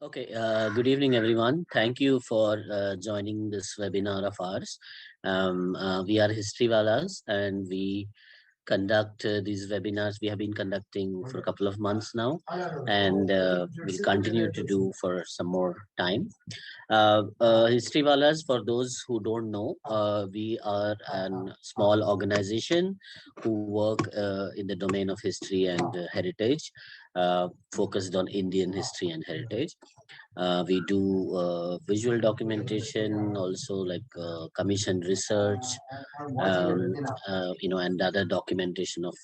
Okay, good evening, everyone. Thank you for joining this webinar of ours. We are History Walas, and we conduct these webinars. We have been conducting for a couple of months now, and we'll continue to do for some more time. History Walas, for those who don't know, we are a small organization who work in the domain of history and heritage, focused on Indian history and heritage. We do visual documentation, also like commissioned research, and other documentation of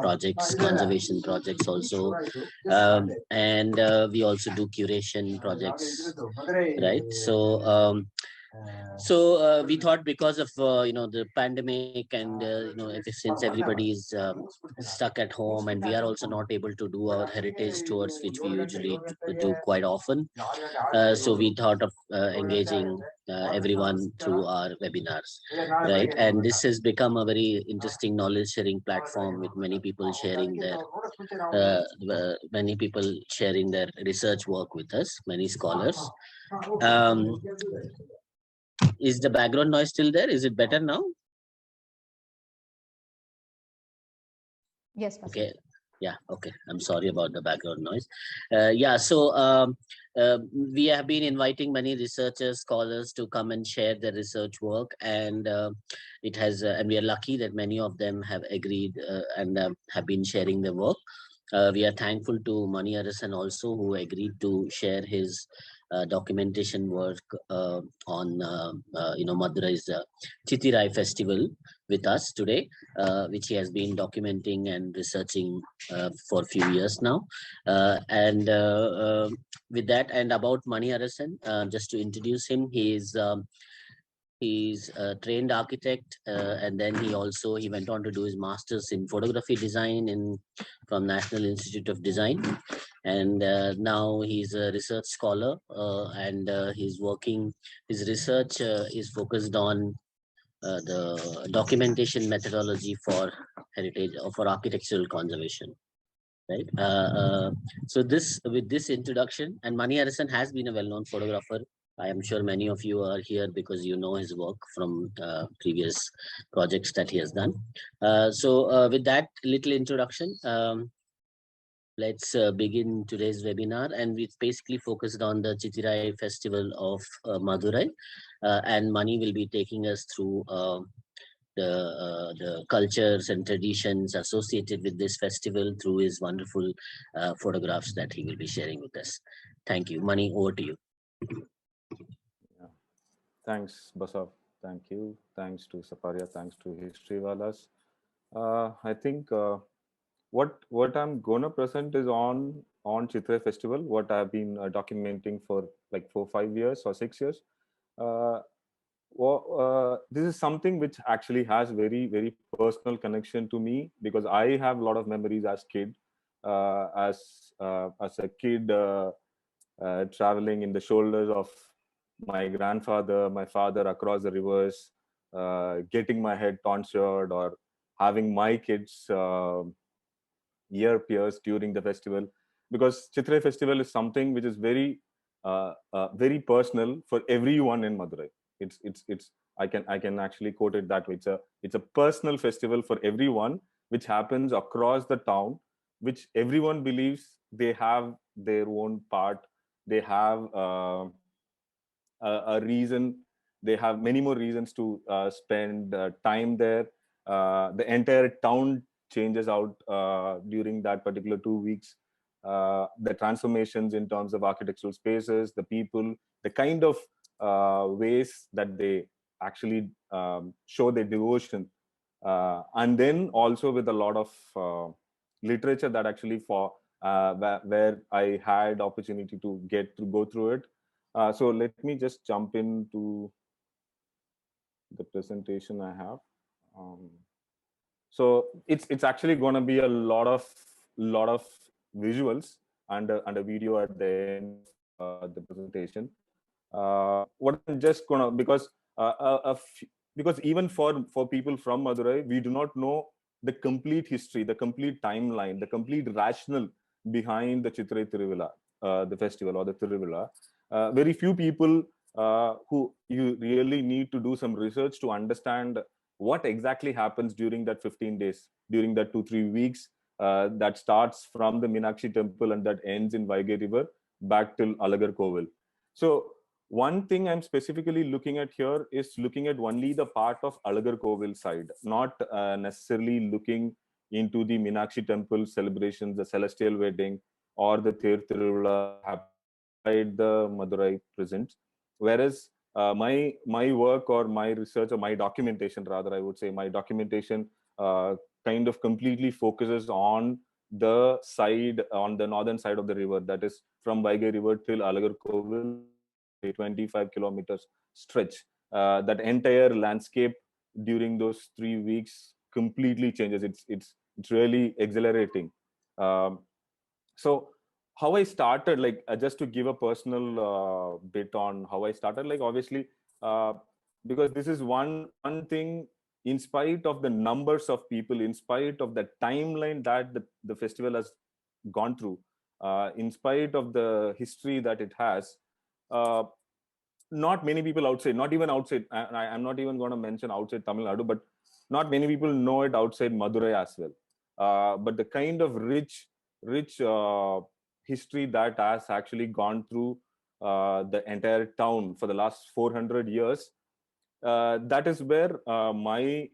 projects, conservation projects also, and we also do curation projects, right? So we thought because of the pandemic and since everybody is stuck at home, and we are also not able to do our heritage tours, which we usually do quite often. So we thought of engaging everyone through our webinars, right? And this has become a very interesting knowledge sharing platform with many people sharing their research work with us, many scholars. Um, is the background noise still there? Is it better now? Yes, Pastor. Okay. Yeah, okay. I'm sorry about the background noise. We have been inviting many researchers, scholars to come and share their research work, and and we are lucky that many of them have agreed and have been sharing their work. We are thankful to Maniyarasan also, who agreed to share his documentation work on Madurai's Chithirai festival with us today, which he has been documenting and researching for a few years now. With that, and about Maniyarasan, just to introduce him, he's a trained architect, and then he went on to do his master's in photography design from National Institute of Design, and now he's a research scholar, and he's working. His research is focused on the documentation methodology for heritage or for architectural conservation, right? So with this introduction, and Maniyarasan has been a well-known photographer. I am sure many of you are here because you know his work from previous projects that he has done. With that little introduction, let's begin today's webinar, and it's basically focused on the Chithirai festival of Madurai, and Mani will be taking us through the cultures and traditions associated with this festival through his wonderful photographs that he will be sharing with us. Thank you. Mani, over to you. Yeah. Thanks, Basav. Thank you. Thanks to Saparia. Thanks to History Walas. I think what I'm gonna present is on Chithirai Festival. What I've been documenting for like 4-5 years or 6 years. This is something which actually has very personal connection to me, because I have a lot of memories as kid, as a kid traveling in the shoulders of my grandfather, my father across the rivers, getting my head tonsured, or having my kids ear pierced during the festival, because Chithirai festival is something which is very personal for everyone in Madurai. It's I can actually quote it that way. It's a personal festival for everyone, which happens across the town, which everyone believes they have their own part. They have a reason. They have many more reasons to spend time there. The entire town changes out during that particular 2 weeks. The transformations in terms of architectural spaces, the people, the kind of ways that they actually show their devotion, and then also with a lot of literature that actually where I had opportunity to go through it. So let me just jump into the presentation I have. So it's actually going to be a lot of visuals and a video at the end of the presentation. What I'm just gonna, because even for people from Madurai, we do not know the complete history, the complete timeline, the complete rationale behind the Chithirai Thiruvizha. the festival or the Thiruvilla, very few people who you really need to do some research to understand what exactly happens during that 15 days, during that 2-3 weeks that starts from the Meenakshi temple and that ends in Vaigai River back till Alagar Kovil. So one thing I'm specifically looking at here is looking at only the part of Alagar Kovil side, not necessarily looking into the Meenakshi temple celebrations, the celestial wedding, or the Thir Tiruvilla that happens inside the Madurai presents. Whereas my work or my research or my documentation, rather, I would say my documentation kind of completely focuses on the side, on the northern side of the river, that is from Vaigai River till Alagar Kovil, which is roughly 25 kilometers stretch. That entire landscape during those 3 weeks completely changes. It's really exhilarating. Um, so how I started, like just to give a personal bit on how I started, like obviously, uh, because this is one thing, in spite of the numbers of people, in spite of the timeline that the festival has gone through, in spite of the history that it has, uh, not many people outside, not even outside, I'm not even going to mention outside Tamil Nadu, but not many people know it outside Madurai as well. But the kind of rich history that has actually gone through the entire town for the last 400 years, that is where my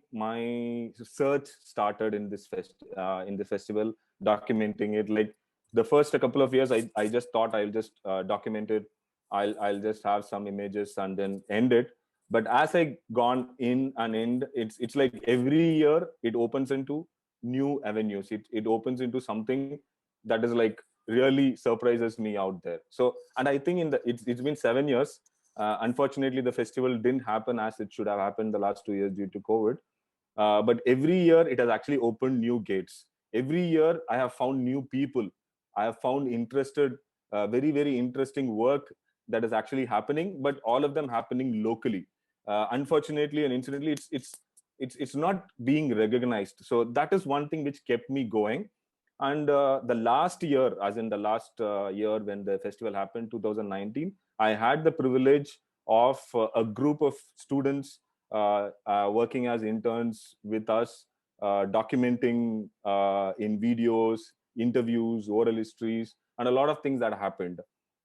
search started in in this festival, documenting it. Like the first couple of years, I just thought I'll just document it. I'll just have some images and then end it. But as I gone in and end, it's like every year it opens into new avenues. It opens into something that is like really surprises me out there. So, and I think it's been 7 years. Unfortunately, the festival didn't happen as it should have happened the last 2 years due to COVID. But every year it has actually opened new gates. Every year I have found new people. I have found very interesting work that is actually happening, but all of them happening locally. Unfortunately and incidentally, it's not being recognized. So that is one thing which kept me going. And the last year, as in the last year when the festival happened, 2019, I had the privilege of a group of students working as interns with us, documenting in videos, interviews, oral histories, and a lot of things that happened.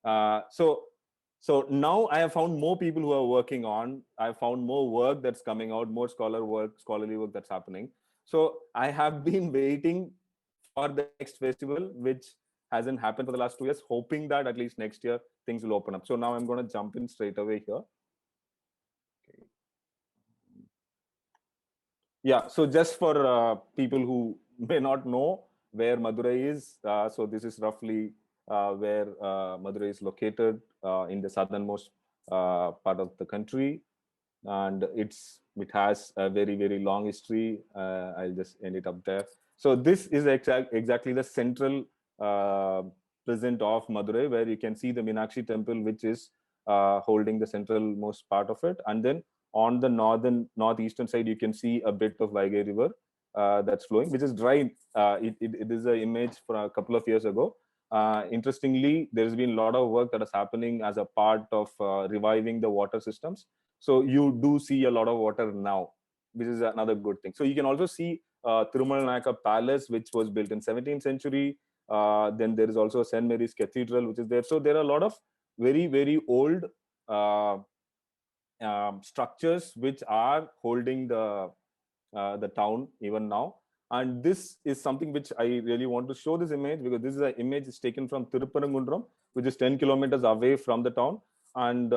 So now I have found more people who are working on. I found more work that's coming out, more scholarly work that's happening. So I have been waiting for the next festival, which hasn't happened for the last 2 years, hoping that at least next year things will open up. So now I'm going to jump in straight away here. Okay. Yeah, so just for people who may not know where Madurai is, so this is roughly where Madurai is located in the southernmost part of the country, and it has a very long history. I'll just end it up there. So this is exactly the central present of Madurai, where you can see the Meenakshi temple, which is holding the centralmost part of it, and then on the northeastern side, you can see a bit of Vaigai River that's flowing, which is dry. It is an image from a couple of years ago. Interestingly, there's been a lot of work that is happening as a part of reviving the water systems. So you do see a lot of water now, which is another good thing. So you can also see Thirumal Nayaka Palace, which was built in 17th century. Then there is also St. Mary's Cathedral, which is there. So there are a lot of very old uh, structures which are holding the town even now. And this is something which I really want to show this image, because this is an image is taken from Tirupparangundram, which is 10 kilometers away from the town. And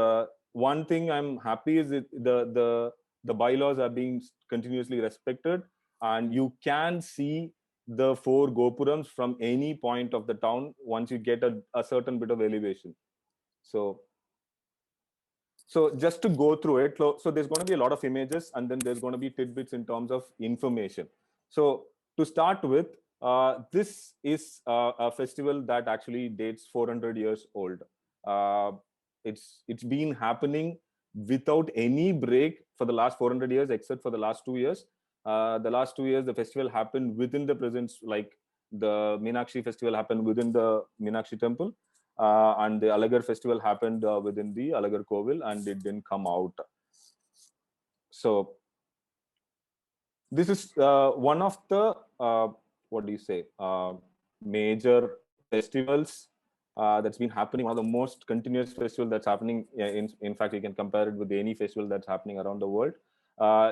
one thing I'm happy is the bylaws are being continuously respected, and you can see the four gopurams from any point of the town once you get a certain bit of elevation. So just to go through it, so there's going to be a lot of images, and then there's going to be tidbits in terms of information. So to start with, this is a festival that actually dates 400 years old. Uh, it's been happening without any break for the last 400 years, except for the last 2 years. The last 2 years, the festival happened within the presence, like the Meenakshi festival happened within the Meenakshi temple. and the Alagar festival happened within the Alagar Kovil, and it didn't come out. So this is one of the what do you say major festivals that's been happening, one of the most continuous festival that's happening. In fact, you can compare it with any festival that's happening around the world.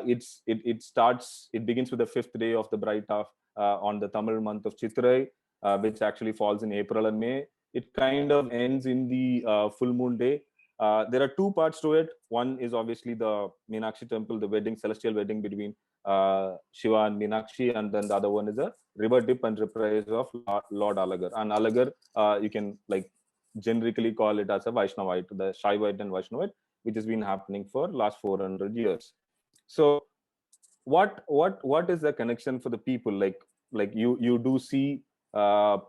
It begins with the fifth day of the bright half on the Tamil month of Chithirai, which actually falls in April and May. It kind of ends in the full moon day. There are two parts to it. One is obviously the Meenakshi temple, the wedding, celestial wedding between Shiva and Meenakshi, and then the other one is a river dip and reprise of Lord Alagar. And Alagar, you can like generically call it as a Vaishnavite, the Shaivite and Vaishnavite, which has been happening for last 400 years. So what is the connection for the people? Like you do see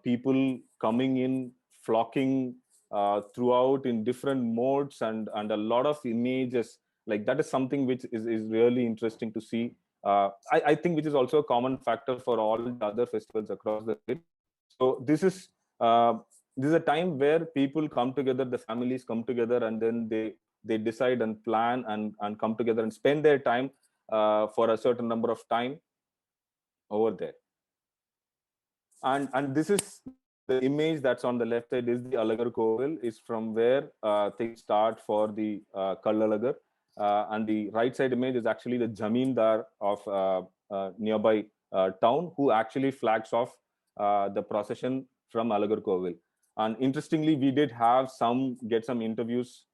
people coming in, flocking throughout in different modes, and a lot of images. Like that is something which is really interesting to see. I think which is also a common factor for all the other festivals across the state. So uh, this is a time where people come together, the families come together, and then they decide and plan and come together and spend their time for a certain number of time over there. And this is the image that's on the left side is the Alagar Kovil, is from where things start for the Kallazhagar. And the right side image is actually the Jamindar of nearby town, who actually flags off the procession from Alagar Kovil. And interestingly, we did have get some interviews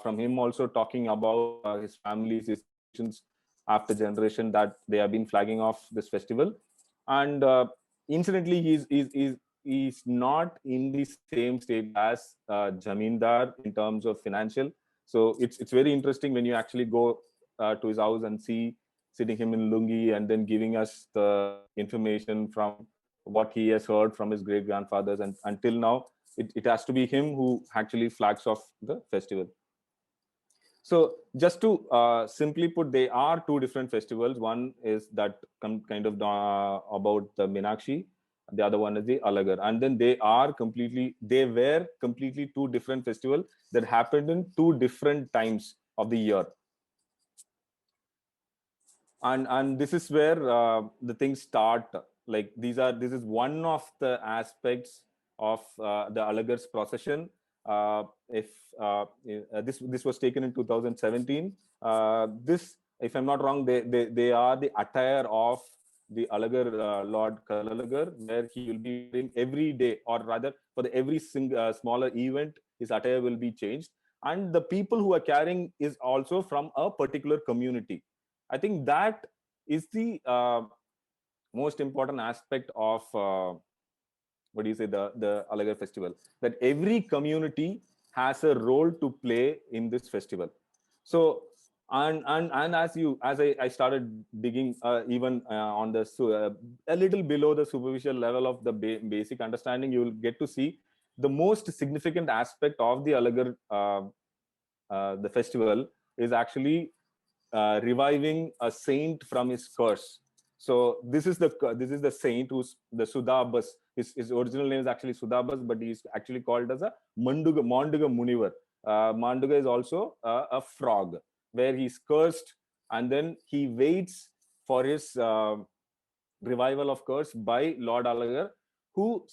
from him also, talking about his families, his generations after generation, that they have been flagging off this festival. And incidentally, he's not in the same state as Jamindar in terms of financial. So it's very interesting when you actually go to his house and see sitting him in lungi, and then giving us the information from what he has heard from his great grandfathers, and until now it has to be him who actually flags off the festival. So just to simply put, they are two different festivals. One is that kind of about the Meenakshi. The other one is the Alagar. And then they were completely two different festivals that happened in two different times of the year. And this is where the things start. Like this is one of the aspects of the Alagar's procession. If this was taken in 2017, this, if I'm not wrong, they are the attire of the Alagar Lord Kallazhagar, where he will be wearing every day, or rather for the every smaller event, his attire will be changed. And the people who are carrying is also from a particular community. I think that is the most important aspect of what do you say, the Alagar festival, that every community has a role to play in this festival. So and as I started digging even on the a little below the superficial level of the basic understanding, you will get to see the most significant aspect of the Alagar the festival is actually reviving a saint from his curse. So this is the saint who's the Sudabas. His original name is actually Sudabas, but he's actually called as a Manduga Munivar. Manduga is also a frog, where he's cursed, and then he waits for his revival of curse by Lord Alagar, who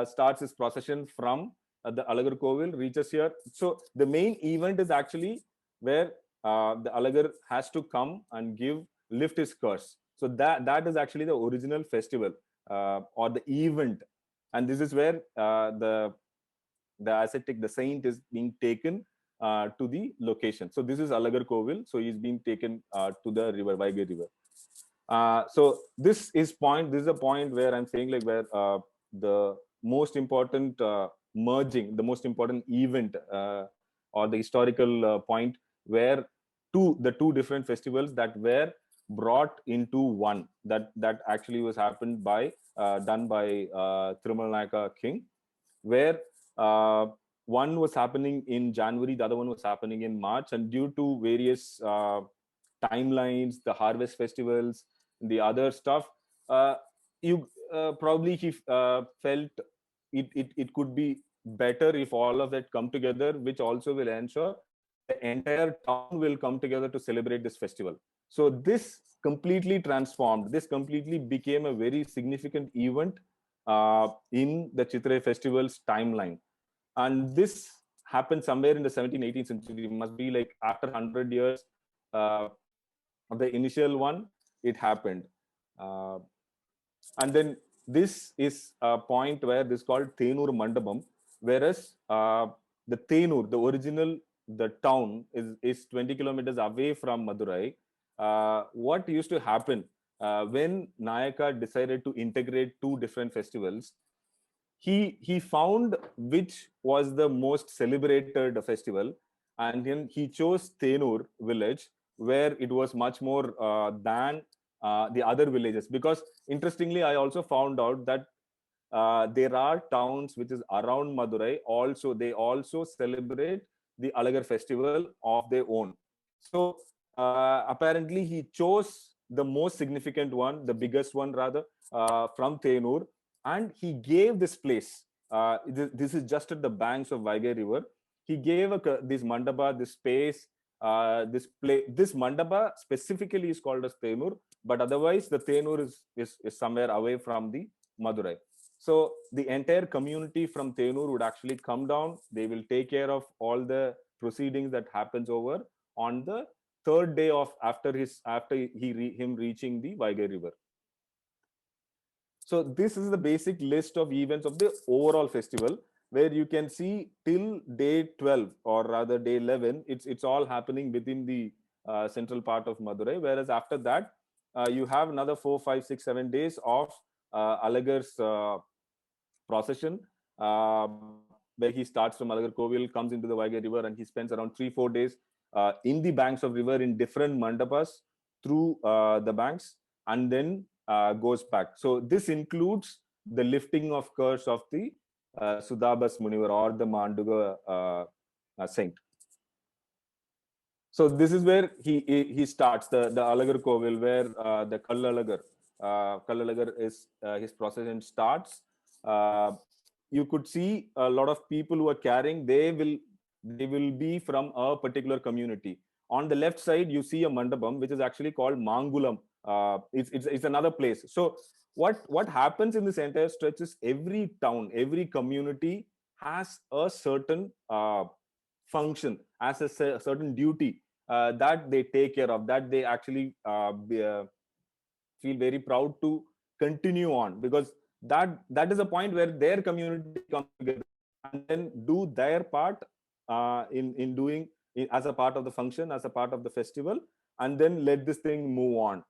starts his procession from the Alagar Kovil, reaches here. So the main event is actually where the Alagar has to come and lift his curse. So that is actually the original festival or the event, and this is where the ascetic, the saint, is being taken to the location. So this is Alagar Kovil. So he's being taken to the river, Vaigai river. So this is a point where I'm saying, like, where the most important merging, the most important event or the historical point, where the two different festivals that were brought into one, that actually was happened by done by Thirumal king, where uh, one was happening in January, the other one was happening in March, and due to various timelines, the harvest festivals, the other stuff, you probably he felt it could be better if all of that come together, which also will ensure the entire town will come together to celebrate this festival. So this completely transformed. This completely became a very significant event in the Chithirai festival's timeline. And this happened somewhere in the 17th, 18th century. It must be like after 100 years of the initial one, it happened. Uh, and then this is a point where this is called Thenur Mandapam, whereas the Thenur, the original, the town is 20 kilometers away from Madurai. What used to happen when Nayaka decided to integrate two different festivals, he found which was the most celebrated festival, and then he chose Thenur village, where it was much more than the other villages. Because interestingly, I also found out that there are towns which is around Madurai. Also, they also celebrate the Alagar festival of their own. So apparently, he chose the most significant one, the biggest one rather, from Thenur, and he gave this place. This is just at the banks of Vaigai River. He gave this mandapa, this space, this mandapa specifically is called as Thenur, but otherwise the Thenur is somewhere away from the Madurai. So the entire community from Thenur would actually come down. They will take care of all the proceedings that happens over on the third day of him reaching the Vaigai River. So this is the basic list of events of the overall festival, where you can see till day 12, or rather day 11, it's all happening within the central part of Madurai. Whereas after that, you have another 4, 5, 6, 7 days of Alagar's procession, where he starts from Alagar Kovil, comes into the Vaigai River, and he spends around 3, 4 days in the banks of river in different mandapas through the banks, and then goes back. So this includes the lifting of curse of the Sudabas Munivar, or the Manduga saint. So this is where he starts the Alagar Kovil, where the Kallazhagar is his procession starts. You could see a lot of people who are carrying. They will be from a particular community. On the left side, you see a mandapam, which is actually called Mangulam. It's another place. So what happens in this entire stretch is every town, every community has a certain function, as a certain duty that they take care of, that they actually feel very proud to continue on, because that is a point where their community comes together and then do their part in doing as a part of the function, as a part of the festival, and then let this thing move on.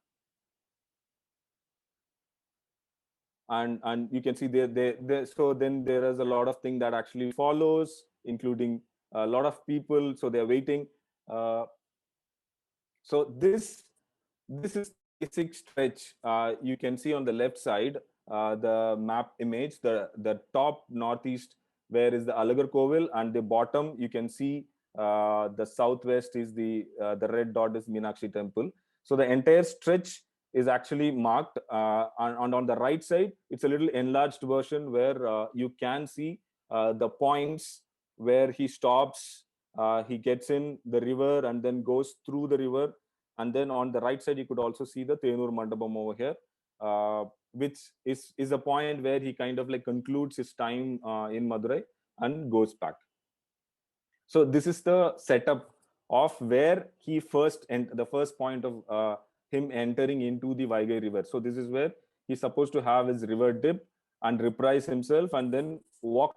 And you can see there so then there is a lot of thing that actually follows, including a lot of people, so they're waiting. So this is the basic stretch. You can see on the left side the map image, the top northeast, where is the Alagar Kovil, and the bottom you can see the southwest is the red dot is Meenakshi temple. So the entire stretch is actually marked, and on the right side it's a little enlarged version, where you can see the points where he stops, he gets in the river and then goes through the river. And then on the right side you could also see the Thenur Mandapam over here, which is a point where he kind of like concludes his time in Madurai and goes back. So this is the setup of where he first, and the first point of him entering into the Vaigai River. So this is where he's supposed to have his river dip and reprise himself, and then walk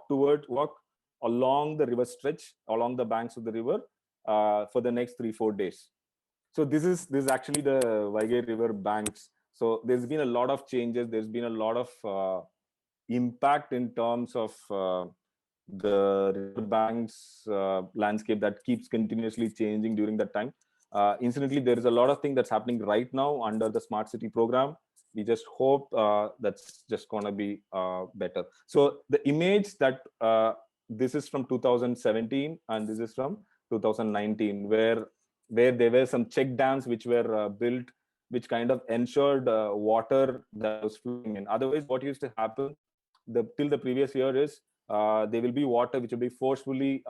along the river stretch, along the banks of the river for the next 3-4 days. So this is actually the Vaigai River banks. So there's been a lot of changes. There's been a lot of impact in terms of the river banks landscape that keeps continuously changing during that time. Incidentally, there is a lot of thing that's happening right now under the Smart City program. We just hope that's just gonna be better. So the image that this is from 2017 and this is from 2019, where there were some check dams which were built, which kind of ensured water that was flowing in. Otherwise, what used to happen till the previous year is there will be water which will be forcefully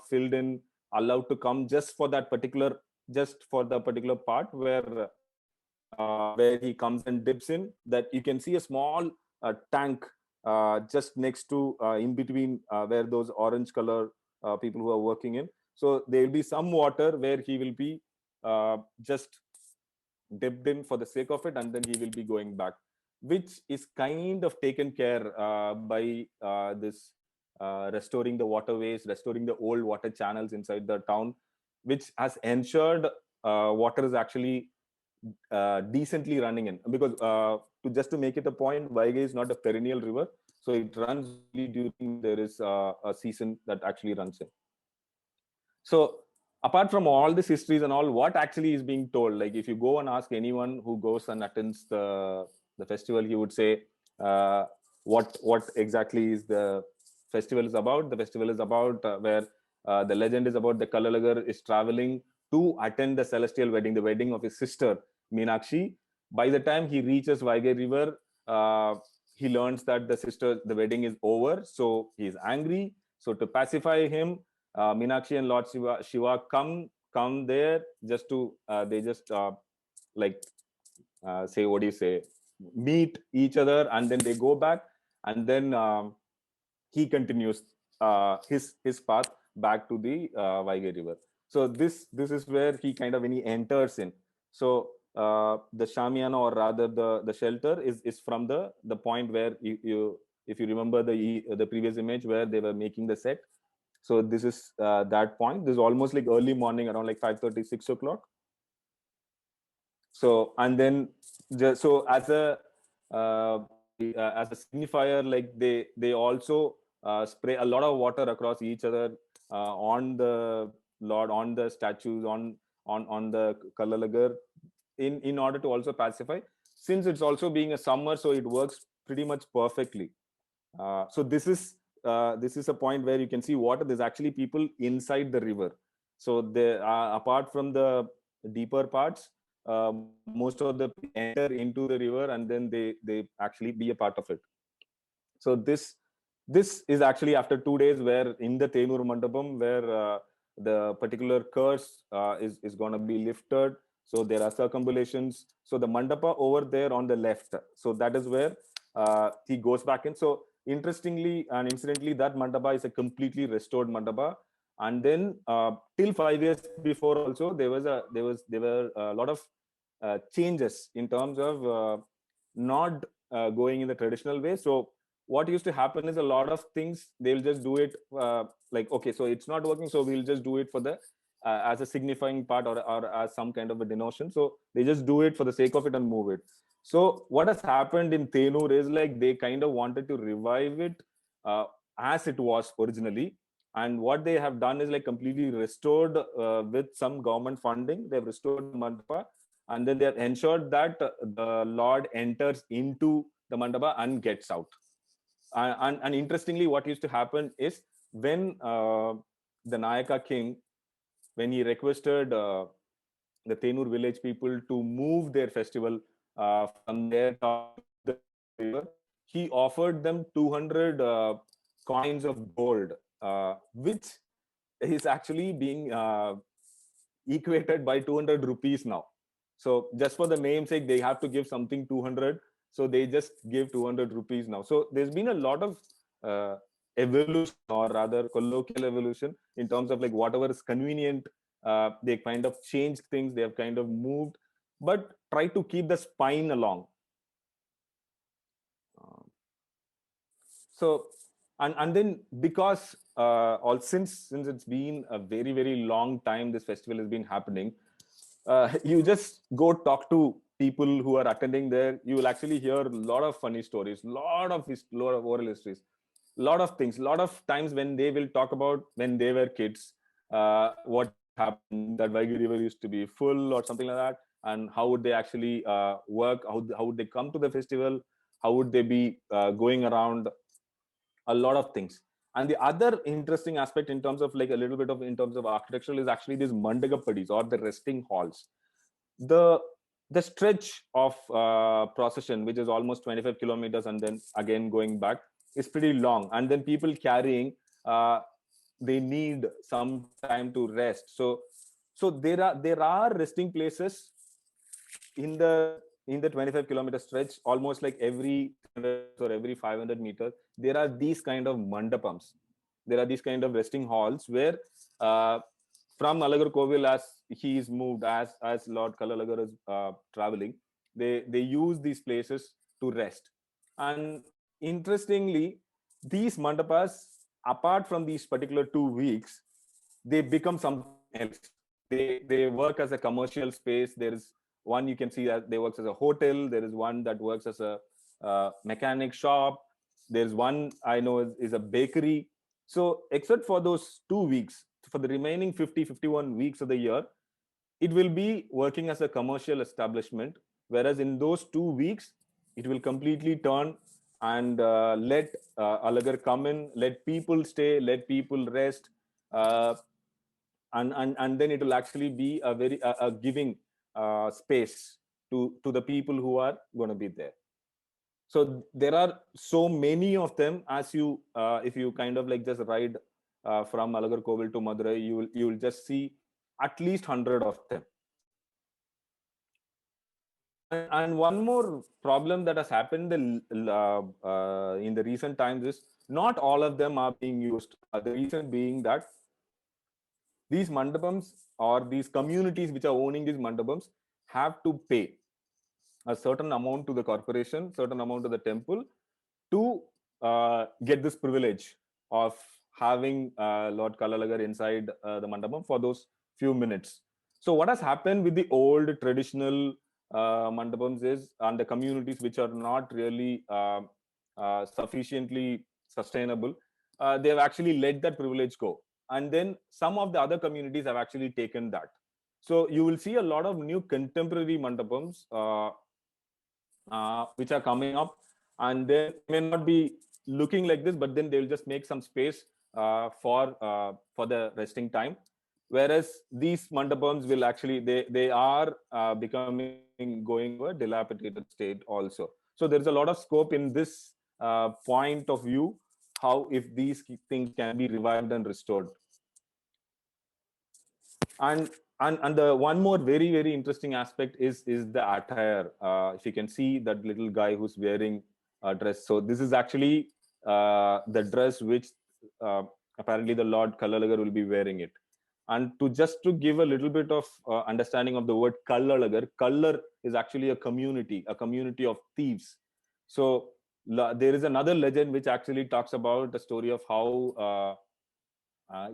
filled in, allowed to come just for that particular, just for the particular part where he comes and dips in. That you can see a small tank just next to in between where those orange color people who are working in. So there will be some water where he will be just dipped in for the sake of it, and then he will be going back, which is kind of taken care by this restoring the waterways, restoring the old water channels inside the town, which has ensured water is actually decently running in. Because to just to make it a point, Vaigai is not a perennial river, so it runs only during when there is a season that actually runs in. So apart from all these histories and all, what actually is being told, like if you go and ask anyone who goes and attends the festival, he would say what exactly is the festival is about. The festival is about where the legend is about the Kallazhagar is traveling to attend the celestial wedding, the wedding of his sister Meenakshi. By the time he reaches Vaigai river, he learns that the wedding is over, so he is angry. So to pacify him, Meenakshi and Lord Shiva come there just to they just like say, what do you say, meet each other, and then they go back, and then he continues his path back to the Vaigai river. So this is where he kind of, when he enters in. So the Shamiana, or rather the shelter, is from the point where you if you remember the previous image where they were making the set. So this is that point. This is almost like early morning, around like 5:30, 6 o'clock. So, and then so as a signifier, like they also spray a lot of water across each other on the Lord, on the statues, on the Kallazhagar, in order to also pacify. Since it's also being a summer, so it works pretty much perfectly. So this is a point where you can see water. There's actually people inside the river. So they apart from the deeper parts, most of the people enter into the river, and then they actually be a part of it. So this is actually after 2 days, where in the Tenur Mandapam, where the particular curse is going to be lifted. So there are circumambulations. So the mandapa over there on the left, so that is where he goes back in. So interestingly and incidentally, that mandapa is a completely restored mandapa. And then till 5 years before also, there were a lot of changes in terms of not going in the traditional way. So what used to happen is, a lot of things they'll just do it like, okay, so it's not working, so we'll just do it for the as a signifying part, or as some kind of a denotion. So they just do it for the sake of it and move it. So what has happened in Tenur is, like, they kind of wanted to revive it as it was originally. And what they have done is, like, completely restored with some government funding. They've restored the mandapa, and then they have ensured that the Lord enters into the mandapa and gets out. And interestingly, what used to happen is, when the Nayaka king, when he requested the Tenur village people to move their festival from their town to the river, he offered them 200 coins of gold, which is actually being equated by 200 rupees now. So just for the namesake, they have to give something 200. So they just give 200 rupees now. So there's been a lot of evolution, or rather colloquial evolution, in terms of, like, whatever is convenient. They kind of changed things. They have kind of moved, but try to keep the spine along. So and then, because all since it's been a very, very long time this festival has been happening, you just go talk to people who are attending there. You will actually hear a lot of funny stories, lot of oral histories, lot of things, lot of times when they will talk about when they were kids, what used to happen, that Vaigai river used to be full or something like that, and how would they actually work, how would they come to the festival, how would they be going around, a lot of things. And the other interesting aspect, in terms of, like, a little bit of in terms of architectural, is actually these mandagapadis, or the resting halls. The the stretch of procession, which is almost 25 kilometers, and then again going back, is pretty long, and then people carrying, they need some time to rest. So there are resting places in the 25-kilometer stretch, almost like every 300 meters or every 500 meters. There are these kind of mandapams. There are these kind of resting halls where, uh, from Alagar Kovil, as he is moved, as Lord Kallazhagar is traveling, they use these places to rest. And interestingly, these mandapas, apart from these particular 2 weeks, they become something else. They work as a commercial space. There is one you can see that they works as a hotel. There is one that works as a mechanic shop. There's one I know is a bakery. So except for those 2 weeks, for the remaining 51 weeks of the year, it will be working as a commercial establishment. Whereas in those 2 weeks, it will completely turn and let Alagar come in, let people stay, let people rest. Uh, and then it will actually be a giving space to the people who are going to be there. So there are so many of them. As you if you kind of like just ride from Alagar Kovil to Madurai, you will just see at least 100 of them. And one more problem that has happened in the recent times is not all of them are being used. The reason being that these mandapams or these communities which are owning these mandapams have to pay a certain amount to the corporation, certain amount to the temple, to get this privilege of having Lord Kallazhagar inside the mandapam for those few minutes. So what has happened with the old traditional mandapams is, and the communities which are not really sufficiently sustainable, they have actually let that privilege go. And then some of the other communities have actually taken that. So you will see a lot of new contemporary mandapams which are coming up, and then may not be looking like this, but then they'll just make some space for the resting time. Whereas these mandapams will actually they are going into a dilapidated state also. So there's a lot of scope in this point of view, how if these things can be revived and restored. And the one more very interesting aspect is the attire. If you can see that little guy who's wearing a dress, so this is actually the dress which apparently the Lord Kallazhagar will be wearing it. And to give a little bit of understanding of the word Kallazhagar, Kallar is actually a community of thieves. So there is another legend which actually talks about the story of how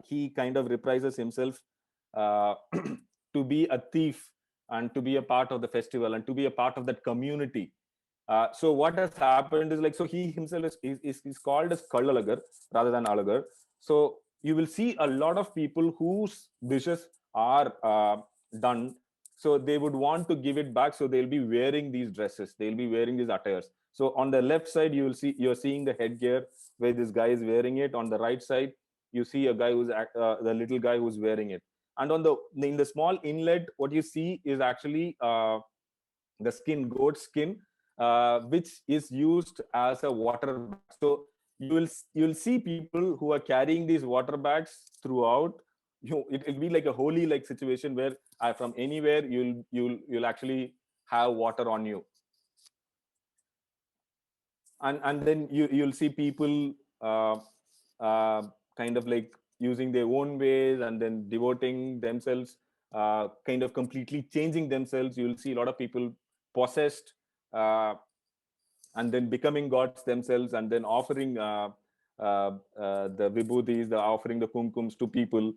he kind of reprises himself uh, to be a thief and to be a part of the festival and to be a part of that community. So what has happened is, like, so he himself is called as Kallazhagar rather than Alagar. So you will see a lot of people whose dishes are done. So they would want to give it back. So they'll be wearing these dresses. They'll be wearing these attires. So on the left side, you're seeing the headgear where this guy is wearing it. On the right side, you see a guy who's the little guy who's wearing it. And in the small inlet, what you see is actually the skin, goat skin, which is used as a water bag. So you'll see people who are carrying these water bags throughout. It'll be like a holy like situation where from anywhere you'll actually have water on you. And then you'll see people uh, kind of like using their own ways and then devoting themselves, kind of completely changing themselves. You'll see a lot of people possessed, and then becoming gods themselves, and then offering the vibhutis, the offering the kumkums to people.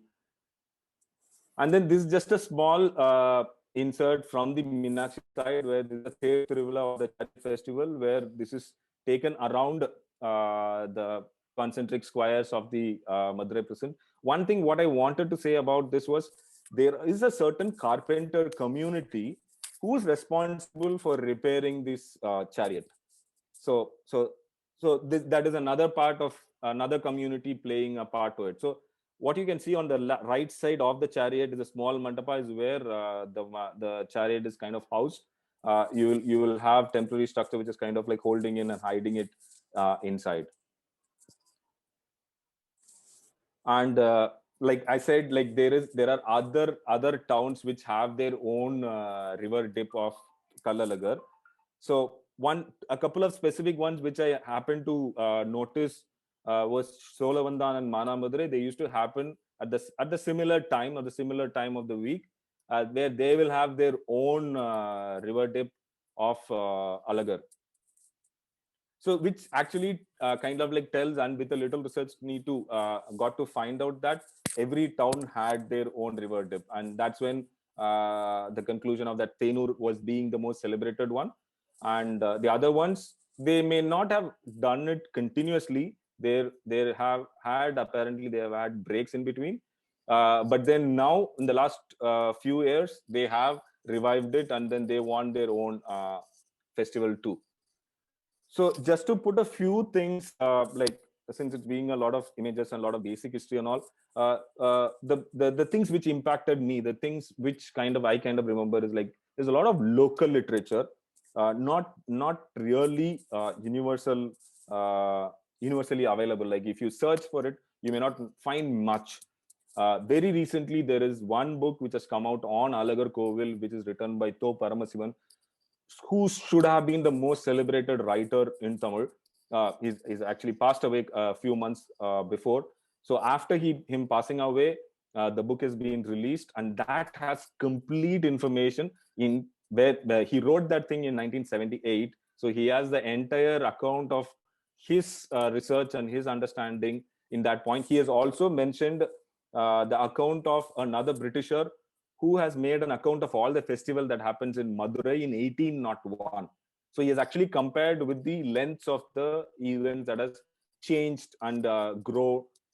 And then this is just a small insert from the Meenakshi side, where this is a Chithirai Thiruvizha of the Chariot Festival, where this is taken around the concentric squares of the Madurai prison. One thing what I wanted to say about this was, there is a certain carpenter community who is responsible for repairing this chariot. So that is another part of another community playing a part to it. So what you can see on the right side of the chariot is a small mandapa, is where the chariot is kind of housed. You will have temporary structure which is kind of like holding in and hiding it inside. And like I said, like there are other towns which have their own river dip of Kallazhagar. So a couple of specific ones which I happened to notice was Solavandan and Mana Madurai. They used to happen at the similar time, or the similar time of the week, where they will have their own river dip of Alagar. So which actually kind of like tells, and with a little research need to got to find out that every town had their own river dip, and that's when the conclusion of that Tenur was being the most celebrated one. And the other ones, they may not have done it continuously. They have had, apparently they have had breaks in between, but then now in the last few years they have revived it, and then they want their own festival too. So just to put a few things, like, since it's being a lot of images and a lot of basic history and all, the things which impacted me, the things which I kind of remember is like there's a lot of local literature, not really universally available. Like if you search for it, you may not find much. Very recently, there is one book which has come out on Alagar Kovil, which is written by To Paramasivan, who should have been the most celebrated writer in Tamil. He's actually passed away a few months before. So after him passing away, the book is being released, and that has complete information in where he wrote that thing in 1978. So he has the entire account of his research and his understanding in that point. He has also mentioned the account of another Britisher who has made an account of all the festival that happens in Madurai in 1801. So he has actually compared with the lengths of the events that has changed and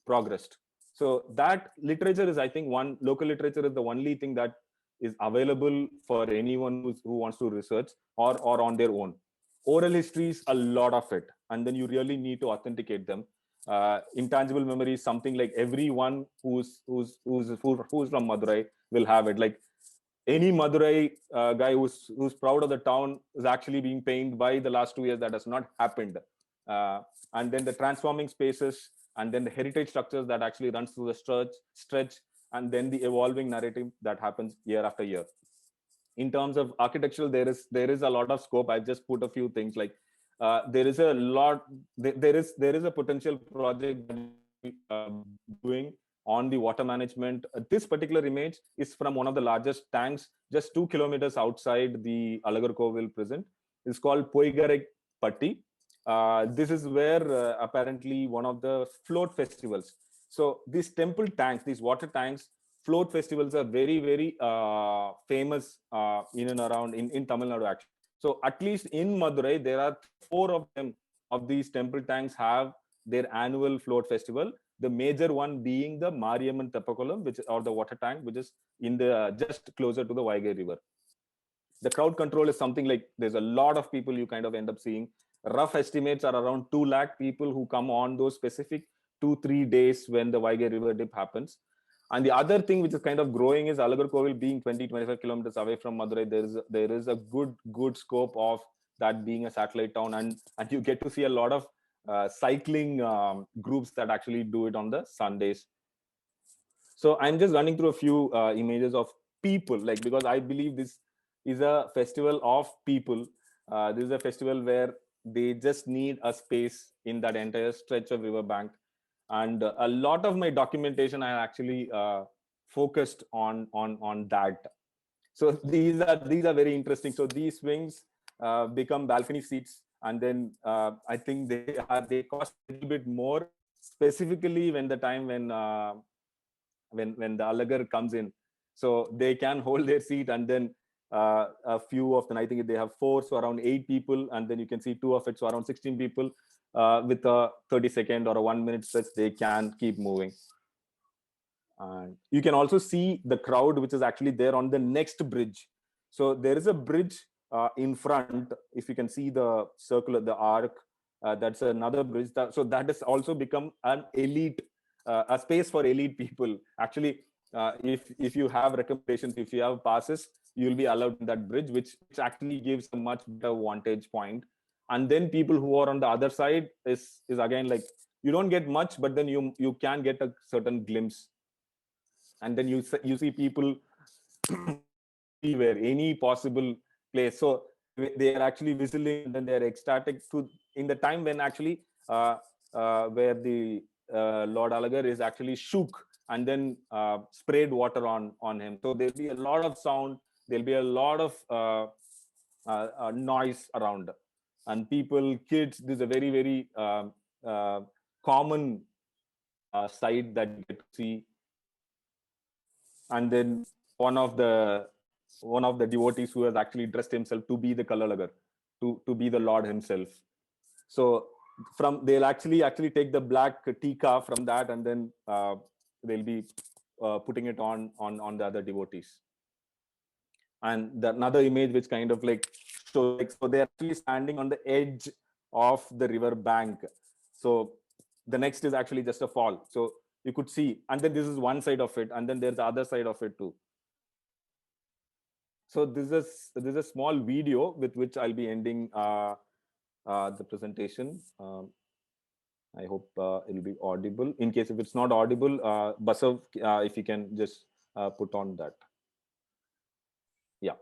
progressed. So that literature is, I think, one local literature is the only thing that is available for anyone who wants to research or on their own. Oral histories, a lot of it, and then you really need to authenticate them. Intangible memory is something like everyone who's from Madurai will have it. Like any Madurai guy who's proud of the town is actually being pained by the last 2 years that has not happened. Uh, and then the transforming spaces, and then the heritage structures that actually runs through the stretch, and then the evolving narrative that happens year after year. In terms of architectural, there is a lot of scope. I've just put a few things like there is a lot. There is a potential project that we doing on the water management. This particular image is from one of the largest tanks, just 2 kilometers outside the Alagar Kovil prison. It's called Poigare Patti. This is where apparently one of the float festivals. So these temple tanks, these water tanks, float festivals are very, very famous in and around in Tamil Nadu, actually. So at least in Madurai, there are four of them, of these temple tanks have their annual float festival. The major one being the Mariamman Teppakulam, which or the water tank, which is in the just closer to the Vaigai River. The crowd control is something like there's a lot of people you kind of end up seeing. Rough estimates are around 2 lakh people who come on those specific 2-3 days when the Vaigai River dip happens. And the other thing which is kind of growing is Alagar Kovil being 20-25 kilometers away from Madurai. There is a good scope of that being a satellite town, and you get to see a lot of cycling groups that actually do it on the Sundays. So I'm just running through a few images of people, like, because I believe this is a festival of people. This is a festival where they just need a space in that entire stretch of riverbank, and a lot of my documentation I actually focused on that. So these are very interesting. So these swings become balcony seats, and then I think they cost a little bit more, specifically when the time when the Alagar comes in, so they can hold their seat, and then a few of them, I think they have four, so around 8 people, and then you can see two of it, so around 16 people. With a 30-second or a 1 minute stretch, they can keep moving. And you can also see the crowd which is actually there on the next bridge. So there is a bridge in front. If you can see the circular, the arc, that's another bridge. So that has also become an elite, a space for elite people. Actually, if you have recommendations, if you have passes, you'll be allowed in that bridge, which actually gives a much better vantage point. And then people who are on the other side is again like you don't get much, but then you can get a certain glimpse. And then you see people anywhere, any possible place. So they are actually whistling, and then they are ecstatic in the time when actually where the Lord Alagar is actually shook and then sprayed water on him. So there'll be a lot of sound, there'll be a lot of noise around, and people, kids. This is a very, very common sight that you get to see. And then one of the devotees who has actually dressed himself to be the Kallazhagar, to be the Lord himself. So they'll actually take the black tika from that, and then they'll be putting it on the other devotees. And another image which kind of like shows, like, so they're actually standing on the edge of the river bank. So the next is actually just a fall. So you could see, and then this is one side of it, and then there's the other side of it too. So this is a small video with which I'll be ending the presentation. I hope it'll be audible. In case if it's not audible, Basav, if you can just put on that. Yeah.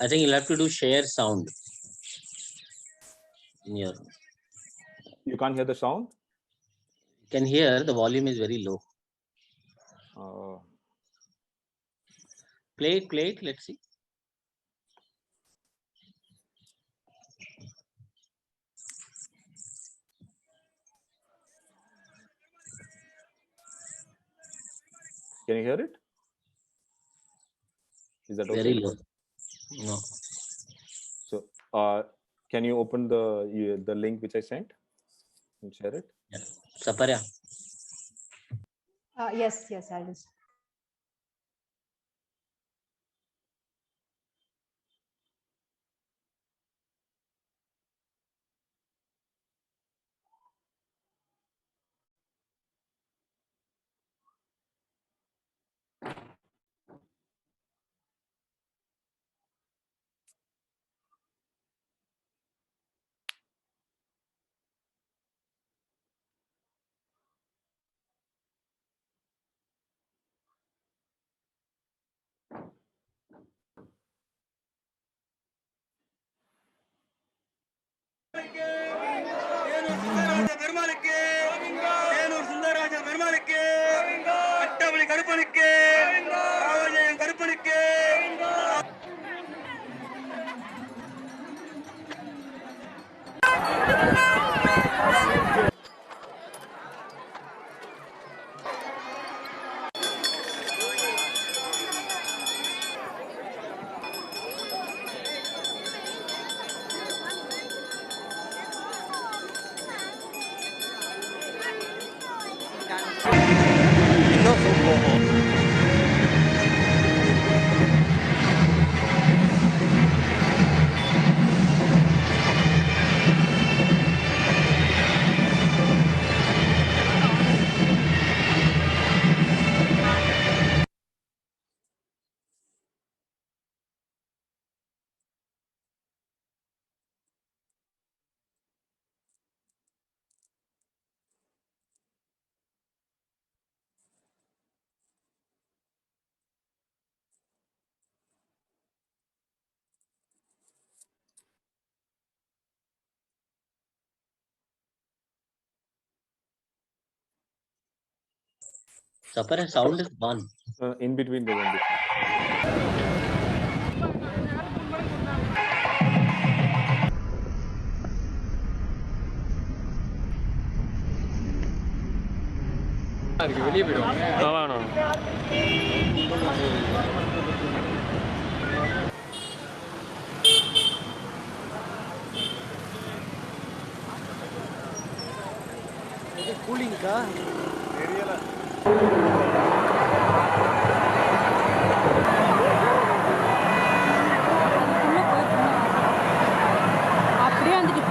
I think you'll have to do share sound in your. You can't hear the sound? You can hear, the volume is very low. Play it, let's see. Can you hear it? Is that okay? Very low. No. So can you open the link which I sent and share it? Yeah. Saparya. Yes, I'll just. Saparya, sound is gone. In between the one. வெளியே போயிடுவாங்க. கூலிங்கா தெரியல. அப்படியே வந்துட்டு